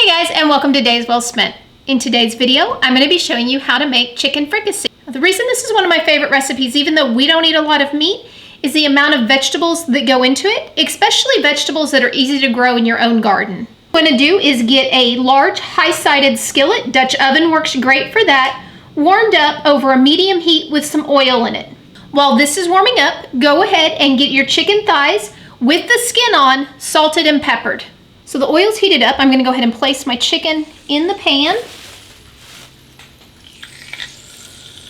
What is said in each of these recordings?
Hey guys, and welcome to Days Well Spent. In today's video, I'm going to be showing you how to make chicken fricassee. The reason this is one of my favorite recipes, even though we don't eat a lot of meat, is the amount of vegetables that go into it, especially vegetables that are easy to grow in your own garden. What I'm going to do is get a large high-sided skillet. Dutch oven works great for that, warmed up over a medium heat with some oil in it. While this is warming up, go ahead and get your chicken thighs with the skin on, salted and peppered. So the oil's heated up. I'm going to go ahead and place my chicken in the pan.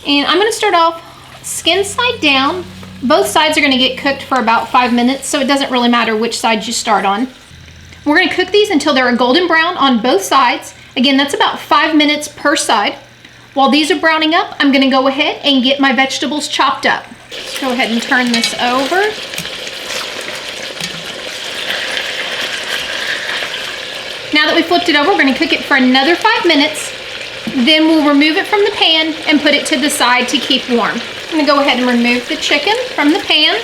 And I'm going to start off skin side down. Both sides are going to get cooked for about 5 minutes, so it doesn't really matter which side you start on. We're going to cook these until they're a golden brown on both sides. Again, that's about 5 minutes per side. While these are browning up, I'm going to go ahead and get my vegetables chopped up. Let's go ahead and turn this over. Now that we flipped it over, we're going to cook it for another 5 minutes. Then we'll remove it from the pan and put it to the side to keep warm. I'm going to go ahead and remove the chicken from the pan.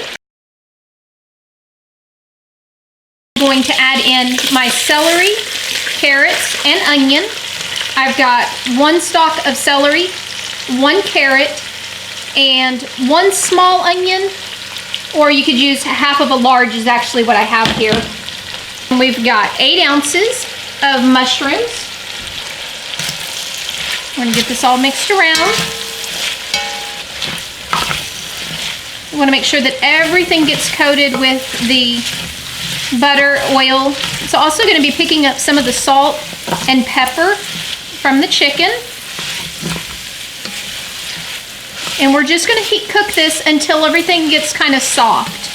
I'm going to add in my celery, carrots, and onion. I've got 1 stalk of celery, 1 carrot, and 1 small onion, or you could use half of a large is actually what I have here. And we've got 8 ounces of mushrooms. We're going to get this all mixed around. We want to make sure that everything gets coated with the butter, oil. It's also going to be picking up some of the salt and pepper from the chicken. And we're just going to cook this until everything gets kind of soft.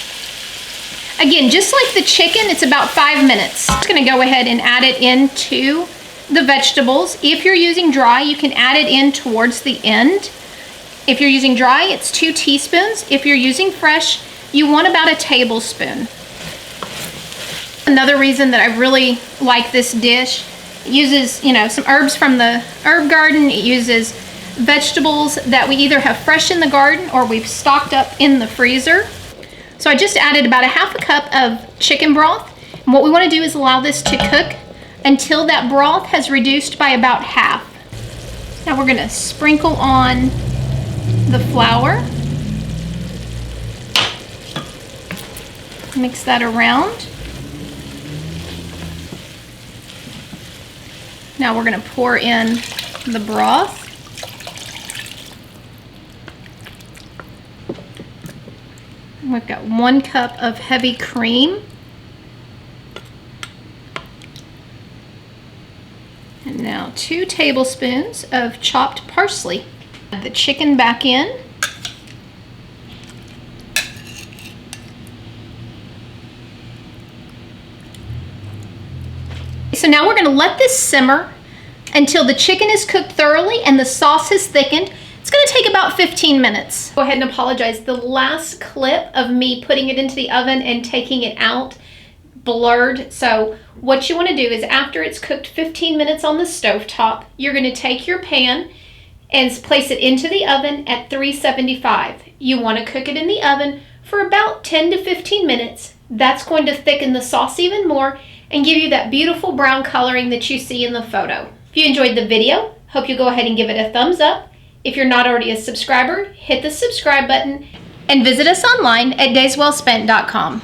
Again, just like the chicken, it's about 5 minutes. I'm just going to go ahead and add it into the vegetables. If you're using dry, you can add it in towards the end. If you're using dry, it's 2 teaspoons. If you're using fresh, you want about a tablespoon. Another reason that I really like this dish, it uses, some herbs from the herb garden. It uses vegetables that we either have fresh in the garden or we've stocked up in the freezer. So I just added about a half a cup of chicken broth. And what we want to do is allow this to cook until that broth has reduced by about half. Now we're going to sprinkle on the flour. Mix that around. Now we're going to pour in the broth. We've got 1 cup of heavy cream. And now 2 tablespoons of chopped parsley. Add the chicken back in. So now we're going to let this simmer until the chicken is cooked thoroughly and the sauce has thickened. It's going to take about 15 minutes. Go ahead and apologize. The last clip of me putting it into the oven and taking it out blurred. So what you want to do is after it's cooked 15 minutes on the stovetop, you're going to take your pan and place it into the oven at 375. You want to cook it in the oven for about 10 to 15 minutes. That's going to thicken the sauce even more and give you that beautiful brown coloring that you see in the photo. If you enjoyed the video, hope you go ahead and give it a thumbs up. If you're not already a subscriber, hit the subscribe button and visit us online at dayswellspent.com.